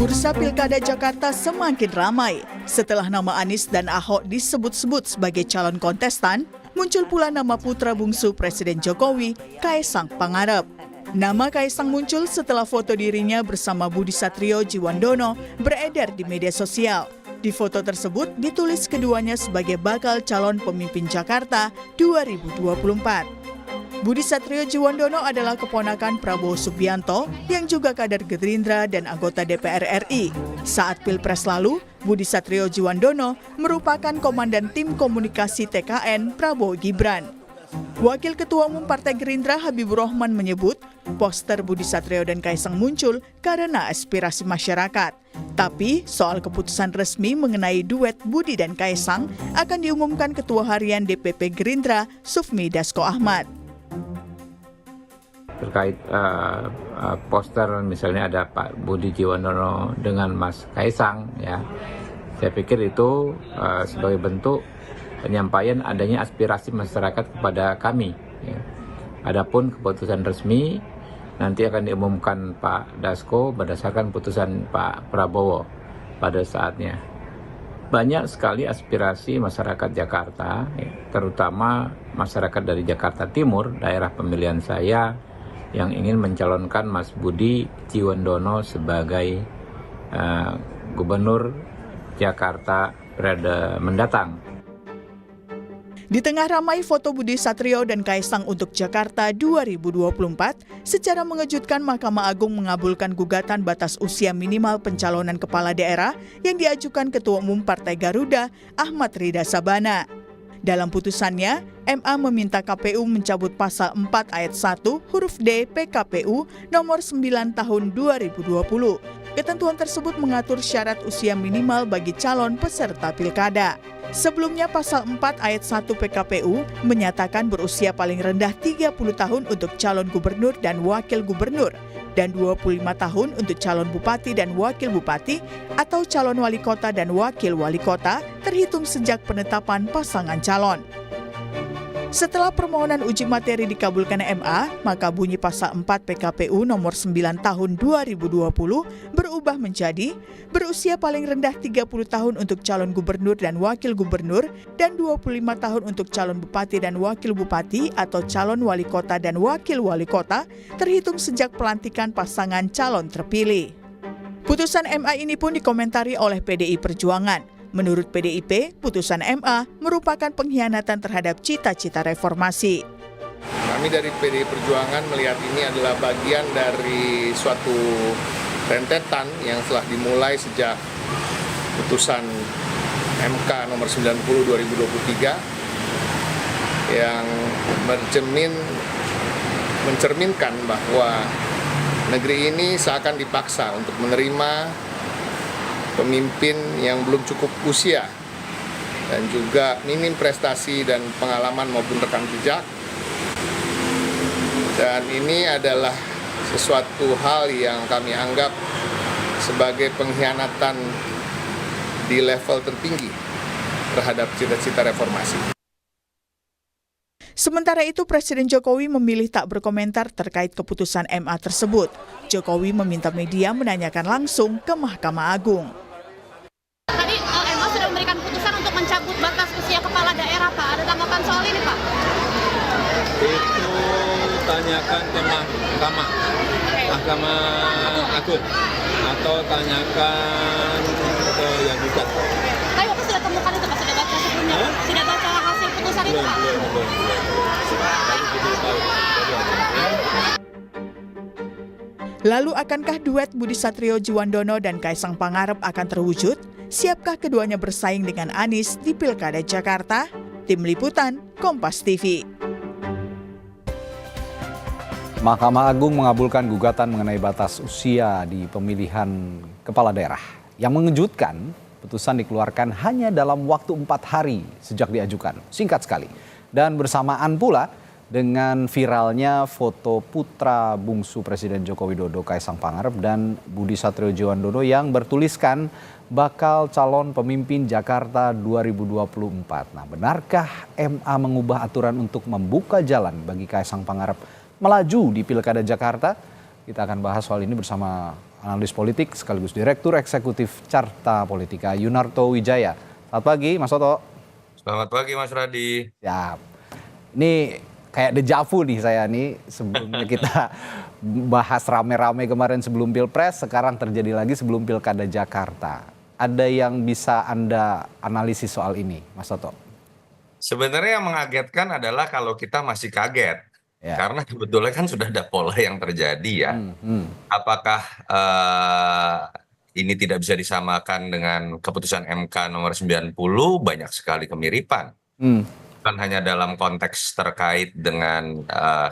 Bursa Pilkada Jakarta semakin ramai. Setelah nama Anies dan Ahok disebut-sebut sebagai calon kontestan, muncul pula nama putra bungsu Presiden Jokowi, Kaesang Pangarep. Nama Kaesang muncul setelah foto dirinya bersama Budi Satrio Djiwandono beredar di media sosial. Di foto tersebut ditulis keduanya sebagai bakal calon pemimpin Jakarta 2024. Budi Satrio Djiwandono adalah keponakan Prabowo Subianto yang juga kader Gerindra dan anggota DPR RI. Saat Pilpres lalu, Budi Satrio Djiwandono merupakan komandan tim komunikasi TKN Prabowo Gibran. Wakil Ketua Umum Partai Gerindra Habibur Rahman menyebut poster Budi Satrio dan Kaesang muncul karena aspirasi masyarakat. Tapi soal keputusan resmi mengenai duet Budi dan Kaesang akan diumumkan Ketua Harian DPP Gerindra Sufmi Dasko Ahmad. Terkait poster misalnya ada Pak Budi Djiwandono dengan Mas Kaesang, ya, saya pikir itu sebagai bentuk penyampaian adanya aspirasi masyarakat kepada kami. Ya. Adapun keputusan resmi nanti akan diumumkan Pak Dasko berdasarkan putusan Pak Prabowo pada saatnya. Banyak sekali aspirasi masyarakat Jakarta, ya, terutama masyarakat dari Jakarta Timur, daerah pemilihan saya, yang ingin mencalonkan Mas Budi Djiwandono sebagai Gubernur Jakarta periode mendatang. Di tengah ramai foto Budi Satrio dan Kaesang untuk Jakarta 2024, secara mengejutkan Mahkamah Agung mengabulkan gugatan batas usia minimal pencalonan kepala daerah yang diajukan Ketua Umum Partai Garuda Ahmad Ridha Sabana. Dalam putusannya, MA meminta KPU mencabut pasal 4 ayat 1 huruf D PKPU nomor 9 tahun 2020. Ketentuan tersebut mengatur syarat usia minimal bagi calon peserta pilkada. Sebelumnya pasal 4 ayat 1 PKPU menyatakan berusia paling rendah 30 tahun untuk calon gubernur dan wakil gubernur dan 25 tahun untuk calon bupati dan wakil bupati atau calon wali kota dan wakil wali kota terhitung sejak penetapan pasangan calon. Setelah permohonan uji materi dikabulkan MA, maka bunyi pasal 4 PKPU nomor 9 tahun 2020 berubah menjadi berusia paling rendah 30 tahun untuk calon gubernur dan wakil gubernur dan 25 tahun untuk calon bupati dan wakil bupati atau calon wali kota dan wakil wali kota terhitung sejak pelantikan pasangan calon terpilih. Putusan MA ini pun dikomentari oleh PDI Perjuangan. Menurut PDIP, putusan MA merupakan pengkhianatan terhadap cita-cita reformasi. Kami dari PDI Perjuangan melihat ini adalah bagian dari suatu rentetan yang telah dimulai sejak putusan MK nomor 90 2023 yang mencerminkan bahwa negeri ini seakan dipaksa untuk menerima pemimpin yang belum cukup usia dan juga minim prestasi dan pengalaman maupun rekam jejak. Dan ini adalah sesuatu hal yang kami anggap sebagai pengkhianatan di level tertinggi terhadap cita-cita reformasi. Sementara itu, Presiden Jokowi memilih tak berkomentar terkait keputusan MA tersebut. Jokowi meminta media menanyakan langsung ke Mahkamah Agung. Tadi MA sudah memberikan putusan untuk mencabut batas usia kepala daerah, Pak. Ada tanggapan soal ini, Pak? Itu tanyakan ke Mahkamah Agung atau tanyakan ke yang gugat. Tapi Bapak sudah temukan itu, Pak? Sudah baca sebelumnya? Sudah baca hasil putusan itu, Pak? Belum. Lalu akankah duet Budi Satrio Djiwandono dan Kaesang Pangarep akan terwujud? Siapkah keduanya bersaing dengan Anies di Pilkada Jakarta? Tim Liputan, Kompas TV. Mahkamah Agung mengabulkan gugatan mengenai batas usia di pemilihan kepala daerah. Yang mengejutkan, putusan dikeluarkan hanya dalam waktu 4 hari sejak diajukan. Singkat sekali. Dan bersamaan pula dengan viralnya foto putra bungsu Presiden Joko Widodo Kaesang Pangarep dan Budi Satrio Djiwandono yang bertuliskan bakal calon pemimpin Jakarta 2024. Nah, benarkah MA mengubah aturan untuk membuka jalan bagi Kaesang Pangarep melaju di Pilkada Jakarta? Kita akan bahas soal ini bersama analis politik sekaligus Direktur Eksekutif Carta Politika Yunarto Wijaya. Selamat pagi Mas Toto. Selamat pagi Mas Radi. Siap. Ini kayak dejavu nih saya nih, sebelumnya kita bahas rame-rame kemarin sebelum Pilpres, sekarang terjadi lagi sebelum Pilkada Jakarta. Ada yang bisa Anda analisis soal ini, Mas Toto? Sebenarnya yang mengagetkan adalah kalau kita masih kaget. Ya. Karena sebetulnya kan sudah ada pola yang terjadi ya. Apakah ini tidak bisa disamakan dengan keputusan MK nomor 90? Banyak sekali kemiripan. Bukan hanya dalam konteks terkait dengan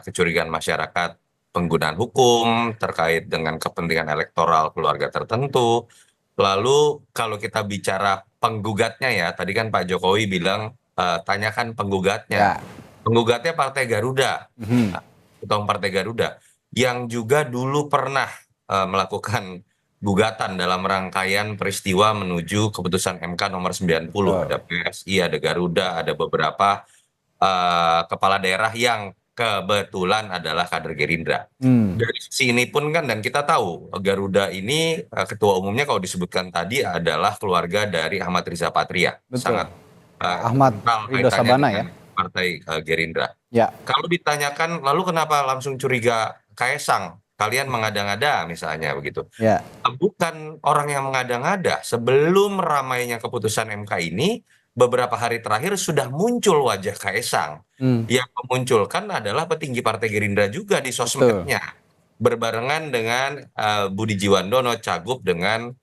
kecurigaan masyarakat penggunaan hukum, terkait dengan kepentingan elektoral keluarga tertentu. Lalu kalau kita bicara penggugatnya ya, tadi kan Pak Jokowi bilang tanyakan penggugatnya. Ya. Penggugatnya Partai Garuda, Ketua Umum Partai Garuda, yang juga dulu pernah melakukan gugatan dalam rangkaian peristiwa menuju keputusan MK nomor 90. Ada PSI, ada Garuda, ada beberapa kepala daerah yang kebetulan adalah kader Gerindra. Dari sisi ini pun kan, dan kita tahu Garuda ini ketua umumnya kalau disebutkan tadi adalah keluarga dari Ahmad Riza Patria. Betul. Sangat Ahmad kental Ridho kaitannya Sabana dengan ya? Partai Gerindra. Ya. Kalau ditanyakan lalu kenapa langsung curiga Kaesang, kalian mengada-ngada misalnya begitu. Ya. Bukan orang yang mengada-ngada. Sebelum ramainya keputusan MK ini, beberapa hari terakhir sudah muncul wajah Kaesang. Yang memunculkan adalah petinggi Partai Gerindra juga di sosmednya. Berbarengan dengan Budi Jiwandono, Cagup dengan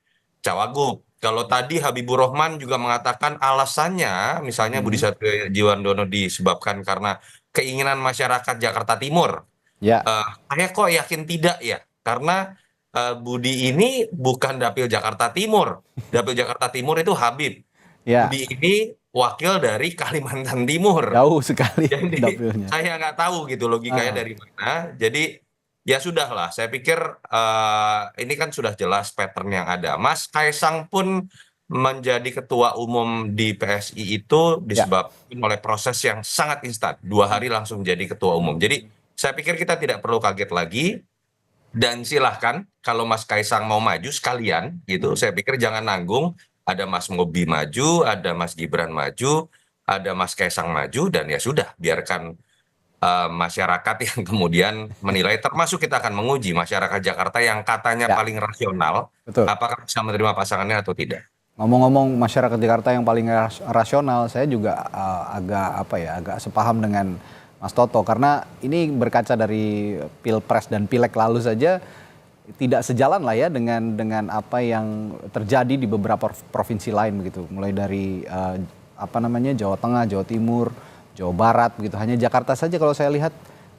Cawagup. Kalau tadi Habibur Rahman juga mengatakan alasannya, misalnya Budi Satrio Jiwandono disebabkan karena keinginan masyarakat Jakarta Timur. Ya. Saya kok yakin tidak ya, karena Budi ini bukan dapil Jakarta Timur. Dapil Jakarta Timur itu Habib. Ya. Budi ini wakil dari Kalimantan Timur. Jauh sekali Jadi dapilnya. saya nggak tahu gitu logikanya dari mana. Jadi ya sudahlah, saya pikir ini kan sudah jelas pattern yang ada. Mas Kaesang pun menjadi ketua umum di PSI itu disebabkan oleh proses yang sangat instan. 2 hari langsung jadi ketua umum. Jadi saya pikir kita tidak perlu kaget lagi. Dan silahkan kalau Mas Kaesang mau maju sekalian gitu, saya pikir jangan nanggung. Ada Mas Ngobi maju, ada Mas Gibran maju, ada Mas Kaesang maju, dan ya sudah, biarkan masyarakat yang kemudian menilai, termasuk kita akan menguji masyarakat Jakarta yang katanya paling rasional, Betul. apakah bisa menerima pasangannya atau tidak. Ngomong-ngomong masyarakat Jakarta yang paling rasional, saya juga agak sepaham dengan Mas Toto, karena ini berkaca dari Pilpres dan Pileg lalu saja tidak sejalan lah ya dengan apa yang terjadi di beberapa provinsi lain begitu, mulai dari Jawa Tengah, Jawa Timur, Jawa Barat begitu. Hanya Jakarta saja kalau saya lihat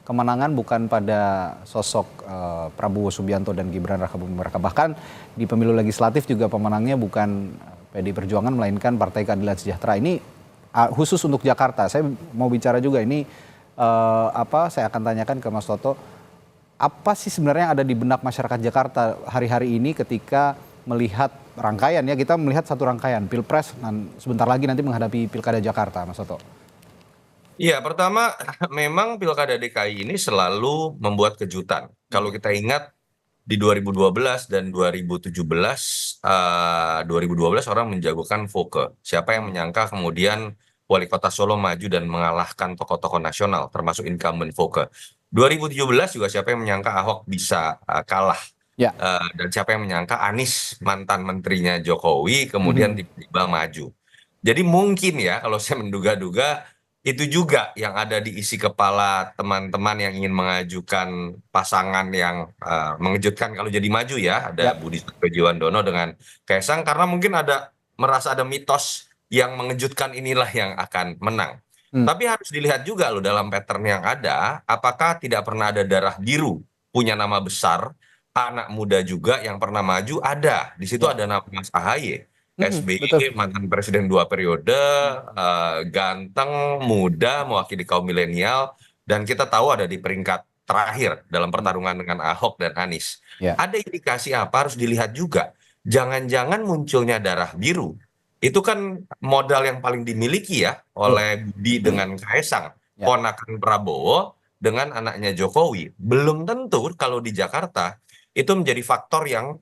kemenangan bukan pada sosok Prabowo Subianto dan Gibran Rakabuming Raka. Bahkan di pemilu legislatif juga pemenangnya bukan PDI Perjuangan melainkan Partai Keadilan Sejahtera. Ini khusus untuk Jakarta. Saya mau bicara juga ini saya akan tanyakan ke Mas Toto, apa sih sebenarnya yang ada di benak masyarakat Jakarta hari-hari ini ketika melihat rangkaian ya, kita melihat satu rangkaian Pilpres dan sebentar lagi nanti menghadapi Pilkada Jakarta, Mas Toto. Iya, pertama memang Pilkada DKI ini selalu membuat kejutan. Kalau kita ingat di 2012 dan 2017, 2012 orang menjagokan Foke. Siapa yang menyangka kemudian Wali Kota Solo maju dan mengalahkan tokoh-tokoh nasional, termasuk incumbent Foke. 2017 juga siapa yang menyangka Ahok bisa kalah. Ya. Dan siapa yang menyangka Anies, mantan menterinya Jokowi, kemudian tiba-tiba maju. Jadi mungkin ya, kalau saya menduga-duga, itu juga yang ada di isi kepala teman-teman yang ingin mengajukan pasangan yang mengejutkan kalau jadi maju ya. Ada Budi Satrio Jiwandono dengan Kaesang, karena mungkin merasa ada mitos yang mengejutkan inilah yang akan menang. Tapi harus dilihat juga loh dalam pattern yang ada, apakah tidak pernah ada darah biru, punya nama besar, anak muda juga yang pernah maju ada. Di situ ada nama Mas AHY. SBY mantan presiden 2 periode, ganteng, muda, mewakili kaum milenial, dan kita tahu ada di peringkat terakhir dalam pertarungan dengan Ahok dan Anies. Ada indikasi apa harus dilihat juga. Jangan-jangan munculnya darah biru itu kan modal yang paling dimiliki ya oleh Budi dengan Kaesang, ponakan Prabowo dengan anaknya Jokowi. Belum tentu kalau di Jakarta itu menjadi faktor yang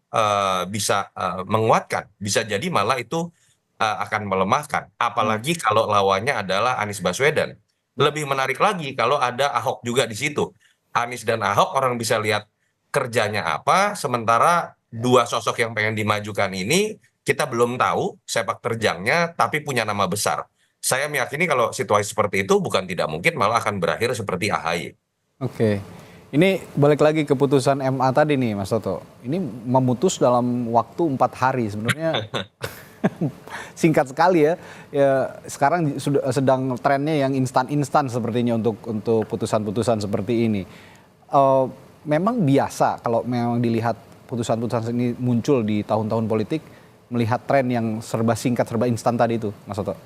bisa menguatkan, bisa jadi malah itu akan melemahkan. Apalagi kalau lawannya adalah Anies Baswedan. Lebih menarik lagi kalau ada Ahok juga di situ. Anies dan Ahok orang bisa lihat kerjanya apa, sementara dua sosok yang pengen dimajukan ini kita belum tahu sepak terjangnya, tapi punya nama besar. Saya meyakini kalau situasi seperti itu bukan tidak mungkin malah akan berakhir seperti AHY. Oke. Ini balik lagi ke putusan MA tadi nih Mas Toto. Ini memutus dalam waktu 4 hari sebenarnya. Singkat sekali ya. Sekarang sudah sedang trennya yang instan-instan sepertinya untuk putusan-putusan seperti ini. Memang biasa kalau memang dilihat putusan-putusan ini muncul di tahun-tahun politik, melihat tren yang serba singkat, serba instan tadi itu, Mas Toto.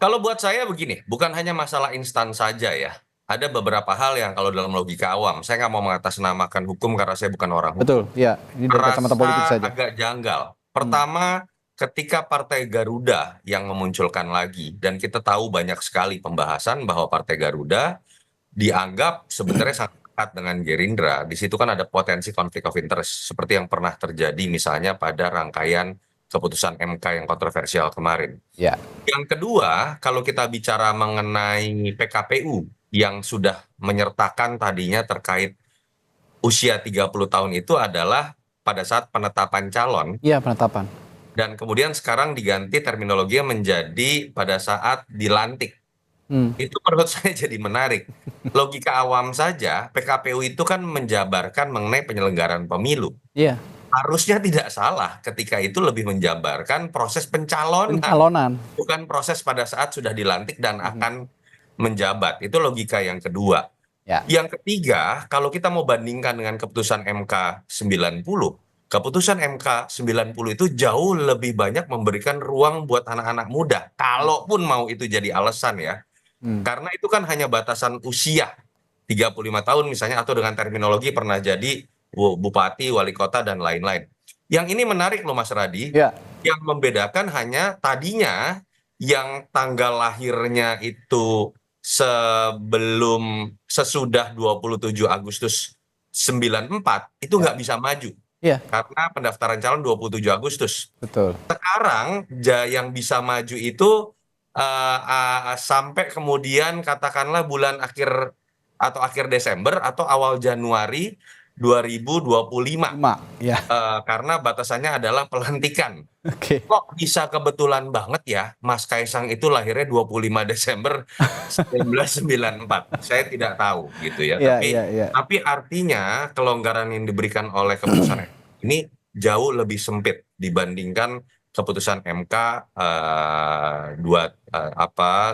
Kalau buat saya begini, bukan hanya masalah instan saja ya. Ada beberapa hal yang kalau dalam logika awam, saya nggak mau mengatasnamakan hukum karena saya bukan orang hukum. Betul, ya. Ini dari kacamata politik saja. Agak janggal. Pertama, ketika Partai Garuda yang memunculkan lagi, dan kita tahu banyak sekali pembahasan bahwa Partai Garuda dianggap sebenarnya sangat dekat dengan Gerindra. Di situ kan ada potensi konflik of interest, seperti yang pernah terjadi misalnya pada rangkaian keputusan MK yang kontroversial kemarin. Ya. Yang kedua, kalau kita bicara mengenai PKPU yang sudah menyertakan tadinya terkait usia 30 tahun itu adalah pada saat penetapan calon. Iya, penetapan. Dan kemudian sekarang diganti terminologinya menjadi pada saat dilantik. Itu menurut saya jadi menarik. Logika awam saja, PKPU itu kan menjabarkan mengenai penyelenggaraan pemilu. Iya. Harusnya tidak salah ketika itu lebih menjabarkan proses pencalonan. Bukan proses pada saat sudah dilantik dan akan menjabat. Itu logika yang kedua. Ya. Yang ketiga, kalau kita mau bandingkan dengan keputusan MK 90, keputusan MK 90 itu jauh lebih banyak memberikan ruang buat anak-anak muda. Kalaupun mau itu jadi alasan ya. Karena itu kan hanya batasan usia 35 tahun misalnya, atau dengan terminologi pernah jadi bupati, wali kota, dan lain-lain. Yang ini menarik loh Mas Radi. Ya. Yang membedakan hanya tadinya yang tanggal lahirnya itu sesudah 27 Agustus 94 itu nggak bisa maju. Iya. Karena pendaftaran calon 27 Agustus. Betul. Sekarang yang bisa maju itu sampai kemudian katakanlah bulan akhir atau akhir Desember atau awal Januari 2025. Ya. Karena batasannya adalah pelantikan. Oke. Kok bisa kebetulan banget ya Mas Kaisang itu lahirnya 25 Desember 1994. Saya tidak tahu gitu ya. Tapi artinya kelonggaran yang diberikan oleh keputusan ini jauh lebih sempit dibandingkan keputusan MK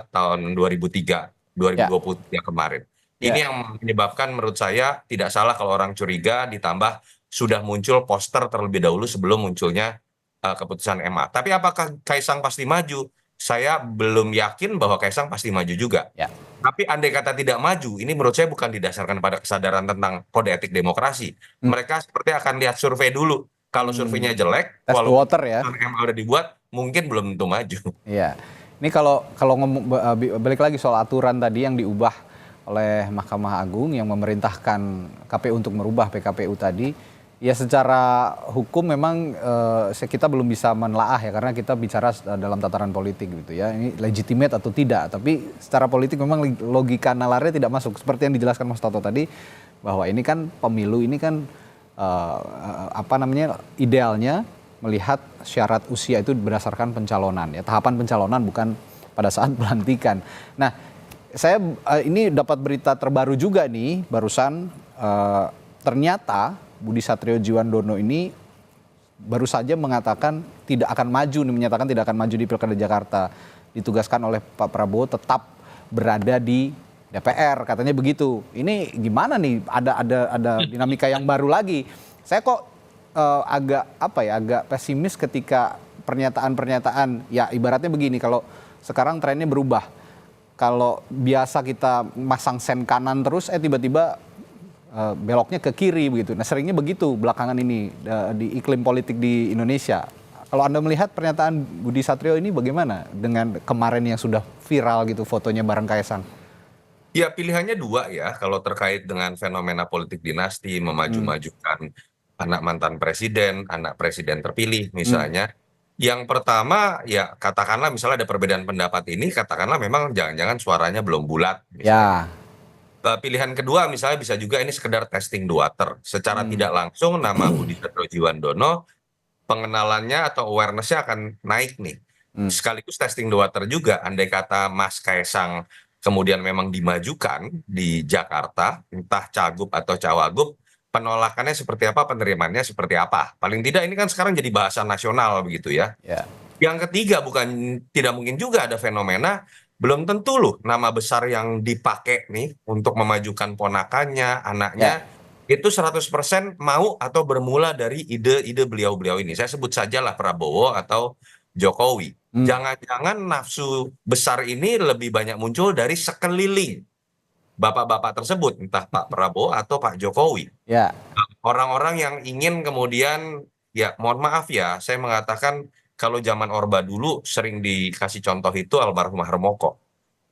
tahun 2023 kemarin. Ini yang menyebabkan menurut saya tidak salah kalau orang curiga, ditambah sudah muncul poster terlebih dahulu sebelum munculnya keputusan MA. Tapi apakah Kaisang pasti maju? Saya belum yakin bahwa Kaisang pasti maju juga. Ya. Tapi andai kata tidak maju, ini menurut saya bukan didasarkan pada kesadaran tentang kode etik demokrasi. Mereka seperti akan lihat survei dulu. Kalau surveinya jelek, test walaupun water ya. MA udah dibuat, mungkin belum tentu maju. Iya. Ini kalau ngomong balik lagi soal aturan tadi yang diubah oleh Mahkamah Agung yang memerintahkan KPU untuk merubah PKPU tadi, ya secara hukum memang kita belum bisa menelaah ya, karena kita bicara dalam tataran politik gitu ya, ini legitimate atau tidak. Tapi secara politik memang logika nalarnya tidak masuk, seperti yang dijelaskan Mas Toto tadi, bahwa ini kan pemilu, ini kan idealnya melihat syarat usia itu berdasarkan pencalonan ya, tahapan pencalonan, bukan pada saat pelantikan. Nah, saya ini dapat berita terbaru juga nih barusan, ternyata Budi Satrio Djiwandono ini baru saja mengatakan tidak akan maju nih, menyatakan tidak akan maju di Pilkada Jakarta. Ditugaskan oleh Pak Prabowo tetap berada di DPR, katanya begitu. Ini gimana nih? Ada dinamika yang baru lagi. Saya kok agak pesimis ketika pernyataan-pernyataan, ya ibaratnya begini, kalau sekarang trennya berubah. Kalau biasa kita masang sen kanan terus, tiba-tiba beloknya ke kiri begitu. Nah, seringnya begitu belakangan ini di iklim politik di Indonesia. Kalau Anda melihat pernyataan Budi Satrio ini bagaimana dengan kemarin yang sudah viral gitu fotonya bareng Kaisang? Ya, pilihannya dua ya kalau terkait dengan fenomena politik dinasti, memaju-majukan anak mantan presiden, anak presiden terpilih misalnya. Yang pertama ya katakanlah misalnya ada perbedaan pendapat ini, katakanlah memang jangan-jangan suaranya belum bulat misalnya. Ya. Pilihan kedua misalnya bisa juga ini sekedar testing the water. Secara tidak langsung nama Budi Satriojiwandono pengenalannya atau awareness-nya akan naik nih. Sekaligus testing the water juga, andai kata Mas Kaisang kemudian memang dimajukan di Jakarta, entah cagup atau cawagup, penolakannya seperti apa, penerimaannya seperti apa. Paling tidak ini kan sekarang jadi bahasa nasional begitu ya. Ya. Yang ketiga tidak mungkin juga ada fenomena belum tentu loh nama besar yang dipakai nih untuk memajukan ponakannya, anaknya itu 100% mau atau bermula dari ide-ide beliau-beliau ini. Saya sebut sajalah Prabowo atau Jokowi. Jangan-jangan nafsu besar ini lebih banyak muncul dari sekeliling bapak-bapak tersebut, entah Pak Prabowo atau Pak Jokowi. Ya. Orang-orang yang ingin kemudian, ya mohon maaf ya, saya mengatakan kalau zaman Orba dulu sering dikasih contoh itu almarhum Harmoko.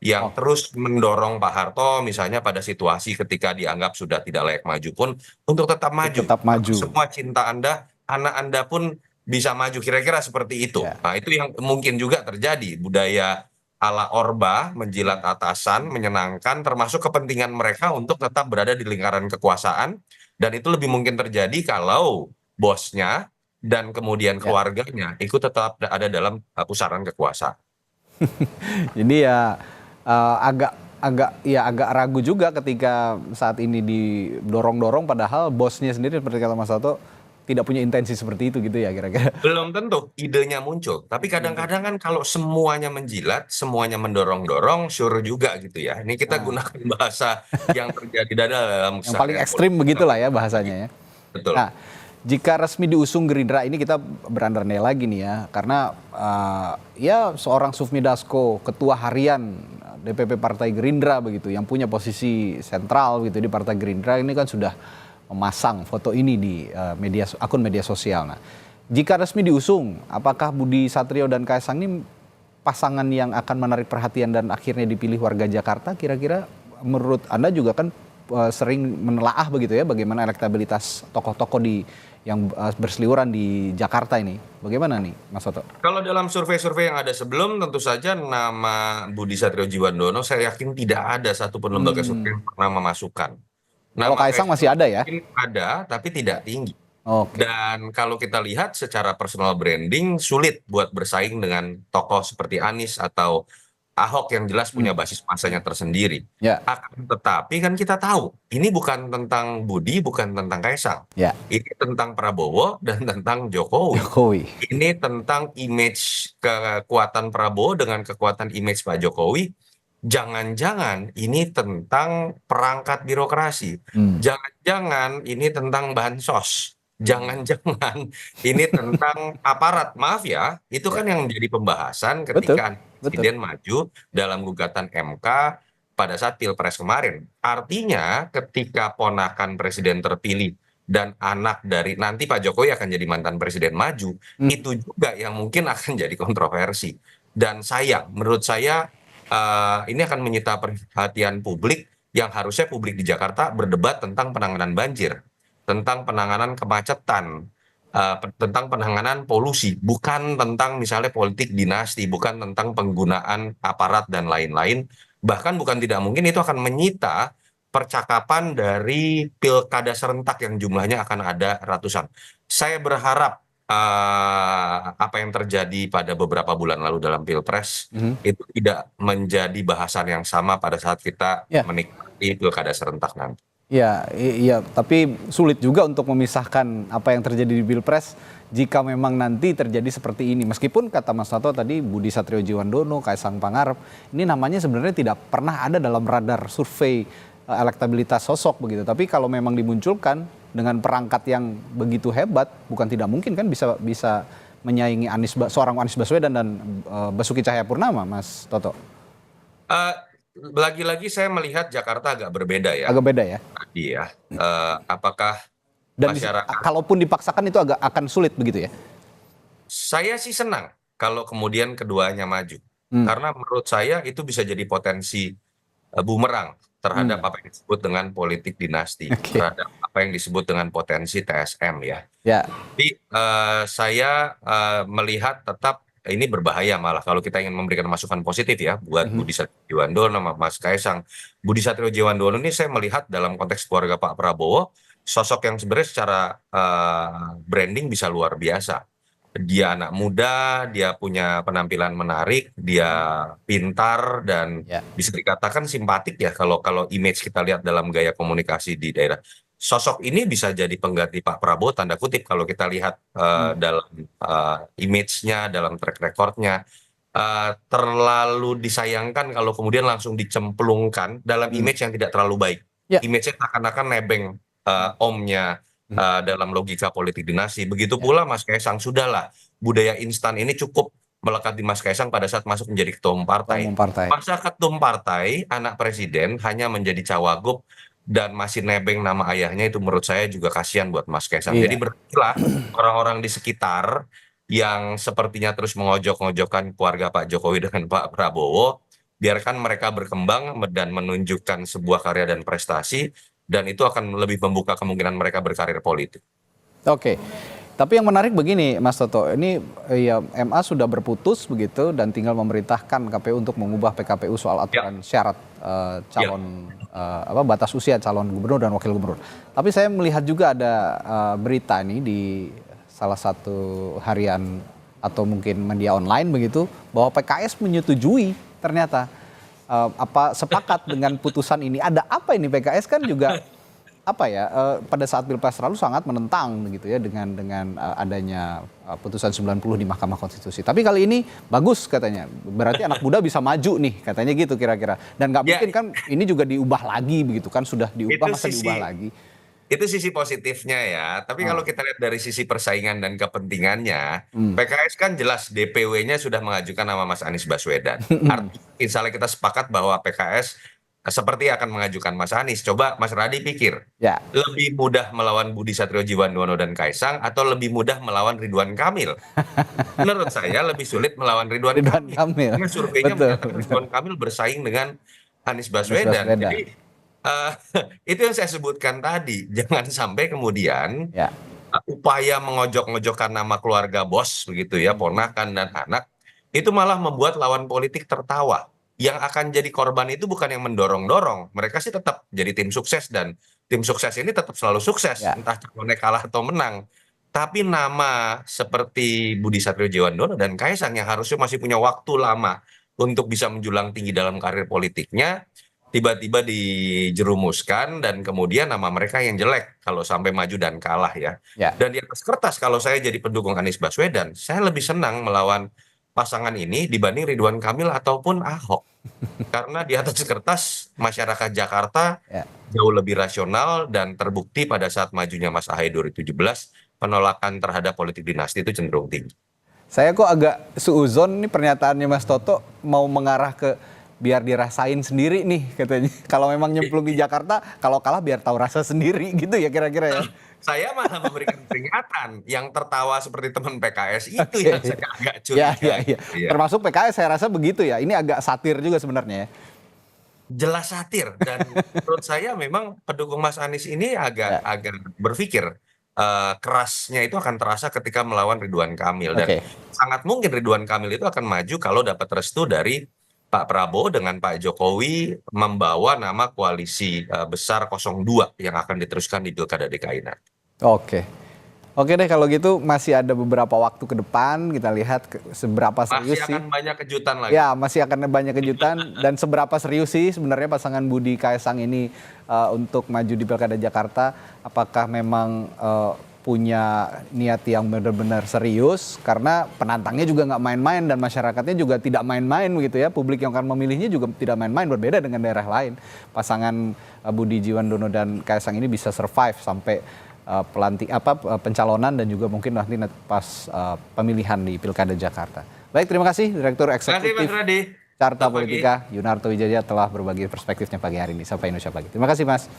Yang terus mendorong Pak Harto misalnya pada situasi ketika dianggap sudah tidak layak maju pun untuk tetap maju. Tetap maju. Semua cinta Anda, anak Anda pun bisa maju, kira-kira seperti itu. Nah itu yang mungkin juga terjadi, budaya ala Orba menjilat atasan, menyenangkan, termasuk kepentingan mereka untuk tetap berada di lingkaran kekuasaan, dan itu lebih mungkin terjadi kalau bosnya dan kemudian keluarganya ikut tetap ada dalam pusaran kekuasaan. Jadi ya agak ragu juga ketika saat ini didorong-dorong, padahal bosnya sendiri seperti kata Mas Toto tidak punya intensi seperti itu gitu ya kira-kira. Belum tentu idenya muncul, tapi kadang-kadang kan kalau semuanya menjilat, semuanya mendorong-dorong, sure juga gitu ya. Ini kita gunakan bahasa yang terjadi dalam Yang paling ekstrim begitulah ya bahasanya ya. Betul. Nah, jika resmi diusung Gerindra, ini kita berandai lagi nih ya, karena ya seorang Sufmi Dasko, ketua harian DPP Partai Gerindra begitu, yang punya posisi sentral gitu di Partai Gerindra, ini kan sudah memasang foto ini di akun media sosial. Nah, jika resmi diusung, apakah Budi Satrio dan Kaisang ini pasangan yang akan menarik perhatian dan akhirnya dipilih warga Jakarta? Kira-kira menurut Anda juga kan sering menelaah begitu ya, bagaimana elektabilitas tokoh-tokoh yang berseliweran di Jakarta ini. Bagaimana nih Mas Toto? Kalau dalam survei-survei yang ada sebelum, tentu saja nama Budi Satriojiwandono saya yakin tidak ada satupun lembaga survei yang pernah memasukkan. Kalau Kaisang masih ada ya? Ada, tapi tidak tinggi. Oke. Dan kalau kita lihat secara personal branding, sulit buat bersaing dengan tokoh seperti Anies atau Ahok yang jelas punya basis masanya tersendiri. Ya. Akan tetapi kan kita tahu, ini bukan tentang Budi, bukan tentang Kaisang. Ya. Ini tentang Prabowo dan tentang Jokowi. Ini tentang image kekuatan Prabowo dengan kekuatan image Pak Jokowi. Jangan-jangan ini tentang perangkat birokrasi. Jangan-jangan ini tentang bansos. Jangan-jangan ini tentang aparat. Maaf ya, itu kan yang menjadi pembahasan ketika Presiden maju dalam gugatan MK pada saat Pilpres kemarin. Artinya ketika ponakan Presiden terpilih dan anak dari nanti Pak Jokowi akan jadi mantan Presiden maju, itu juga yang mungkin akan jadi kontroversi. Dan menurut saya ini akan menyita perhatian publik yang harusnya publik di Jakarta berdebat tentang penanganan banjir, tentang penanganan kemacetan, tentang penanganan polusi, bukan tentang misalnya politik dinasti, bukan tentang penggunaan aparat dan lain-lain. Bahkan bukan tidak mungkin itu akan menyita percakapan dari pilkada serentak yang jumlahnya akan ada ratusan. Saya berharap apa yang terjadi pada beberapa bulan lalu dalam Pilpres itu tidak menjadi bahasan yang sama pada saat kita menikmati pilkada serentak nanti. Iya, tapi sulit juga untuk memisahkan apa yang terjadi di Pilpres jika memang nanti terjadi seperti ini. Meskipun kata Mas Toto tadi Budi Satriojiwandono, Kaisang Pangarep, ini namanya sebenarnya tidak pernah ada dalam radar survei elektabilitas sosok begitu. Tapi kalau memang dimunculkan dengan perangkat yang begitu hebat, bukan tidak mungkin kan bisa menyaingi seorang Anies Baswedan dan Basuki Cahayapurnama, Mas Toto. Lagi-lagi saya melihat Jakarta agak berbeda ya. Agak beda ya? Iya. Apakah dan masyarakat... kalaupun dipaksakan itu akan sulit begitu ya? Saya sih senang kalau kemudian keduanya maju. Karena menurut saya itu bisa jadi potensi bumerang terhadap apa yang disebut dengan politik dinasti, Oke. terhadap apa yang disebut dengan potensi TSM ya. Ya, Tapi saya melihat tetap ini berbahaya malah kalau kita ingin memberikan masukan positif ya buat Budi Satrio Djiwandono sama Mas Kaisang. Budi Satrio Djiwandono ini saya melihat dalam konteks keluarga Pak Prabowo sosok yang sebenarnya secara branding bisa luar biasa. Dia anak muda, dia punya penampilan menarik, dia pintar dan ya. bisa dikatakan simpatik ya kalau image kita lihat dalam gaya komunikasi di daerah. Sosok ini bisa jadi pengganti Pak Prabowo tanda kutip kalau kita lihat dalam image-nya, dalam track record-nya. Terlalu disayangkan kalau kemudian langsung dicemplungkan dalam image yang tidak terlalu baik. Ya. Image-nya seakan-akan nebeng omnya dalam logika politik dinasti. Begitu pula Mas Kaisang, sudahlah budaya instan ini cukup melekat di Mas Kaisang pada saat masuk menjadi ketua umum partai. Umum partai. Masa ketua umum partai, anak presiden hanya menjadi cawagup dan masih nebeng nama ayahnya, itu menurut saya juga kasihan buat Mas Kaisang. Iya. Jadi berartilah orang-orang di sekitar yang sepertinya terus mengojok-ngojokkan keluarga Pak Jokowi dengan Pak Prabowo, biarkan mereka berkembang dan menunjukkan sebuah karya dan prestasi, dan itu akan lebih membuka kemungkinan mereka berkarir politik. Oke. Tapi yang menarik begini Mas Toto, ini ya MA sudah berputus begitu dan tinggal memerintahkan KPU untuk mengubah PKPU soal aturan syarat calon batas usia calon gubernur dan wakil gubernur. Tapi saya melihat juga ada berita ini di salah satu harian atau mungkin media online begitu bahwa PKS menyetujui ternyata sepakat dengan putusan ini. Ada apa ini? PKS kan juga pada saat Pilpres lalu sangat menentang begitu ya dengan adanya putusan 90 di Mahkamah Konstitusi. Tapi kali ini bagus katanya. Berarti anak muda bisa maju nih katanya gitu kira-kira. Dan nggak mungkin kan ini juga diubah lagi begitu kan, sudah diubah masa diubah lagi. Itu sisi positifnya ya. Tapi kalau kita lihat dari sisi persaingan dan kepentingannya, PKS kan jelas DPW-nya sudah mengajukan nama Mas Anies Baswedan. Artinya misalnya kita sepakat bahwa PKS seperti akan mengajukan Mas Anies. Coba Mas Radi pikir, lebih mudah melawan Budi Satrio Djiwandono dan Kaisang atau lebih mudah melawan Ridwan Kamil? Menurut saya lebih sulit melawan Ridwan Kamil. Karena surveinya menyatakan Ridwan Kamil bersaing dengan Anies Baswedan. Jadi itu yang saya sebutkan tadi, jangan sampai kemudian upaya mengojok-ngojokkan nama keluarga bos begitu ya, ponakan dan anak, itu malah membuat lawan politik tertawa. Yang akan jadi korban itu bukan yang mendorong-dorong, mereka sih tetap jadi tim sukses dan tim sukses ini tetap selalu sukses, entah calonnya kalah atau menang. Tapi nama seperti Budi Satrio Djiwandono dan Kaisang yang harusnya masih punya waktu lama untuk bisa menjulang tinggi dalam karir politiknya, tiba-tiba dijerumuskan dan kemudian nama mereka yang jelek kalau sampai maju dan kalah ya. Dan di atas kertas kalau saya jadi pendukung Anies Baswedan, saya lebih senang melawan pasangan ini dibanding Ridwan Kamil ataupun Ahok. Karena di atas kertas masyarakat Jakarta jauh lebih rasional dan terbukti pada saat majunya Mas Ahaye 2017, penolakan terhadap politik dinasti itu cenderung tinggi. Saya kok agak suuzon nih pernyataannya Mas Toto, mau mengarah ke biar dirasain sendiri nih katanya. Kalau memang nyemplung di Jakarta, kalau kalah biar tahu rasa sendiri gitu ya kira-kira ya. Saya malah memberikan peringatan, yang tertawa seperti teman PKS itu yang saya agak curiga. Ya. Termasuk PKS saya rasa begitu ya. Ini agak satir juga sebenarnya ya. Jelas satir, dan menurut saya memang pendukung Mas Anies ini agak berpikir kerasnya itu akan terasa ketika melawan Ridwan Kamil. Dan sangat mungkin Ridwan Kamil itu akan maju kalau dapat restu dari Pak Prabowo dengan Pak Jokowi membawa nama koalisi besar 02 yang akan diteruskan di Pilkada DKI nanti. Oke deh kalau gitu, masih ada beberapa waktu ke depan, kita lihat seberapa serius sih. Masih akan banyak kejutan lagi. Ya, masih akan banyak kejutan dan seberapa serius sih sebenarnya pasangan Budi Kaisang ini untuk maju di Pilkada Jakarta. Apakah memang punya niat yang benar-benar serius, karena penantangnya juga nggak main-main dan masyarakatnya juga tidak main-main begitu ya. Publik yang akan memilihnya juga tidak main-main, berbeda dengan daerah lain. Pasangan Budi Djiwandono dan Kaisang ini bisa survive sampai pencalonan dan juga mungkin nanti pas pemilihan di Pilkada Jakarta. Baik, terima kasih Direktur Eksekutif Carta Politika Yunarto Wijaya telah berbagi perspektifnya pagi hari ini. Sampai Indonesia Pagi. Terima kasih Mas.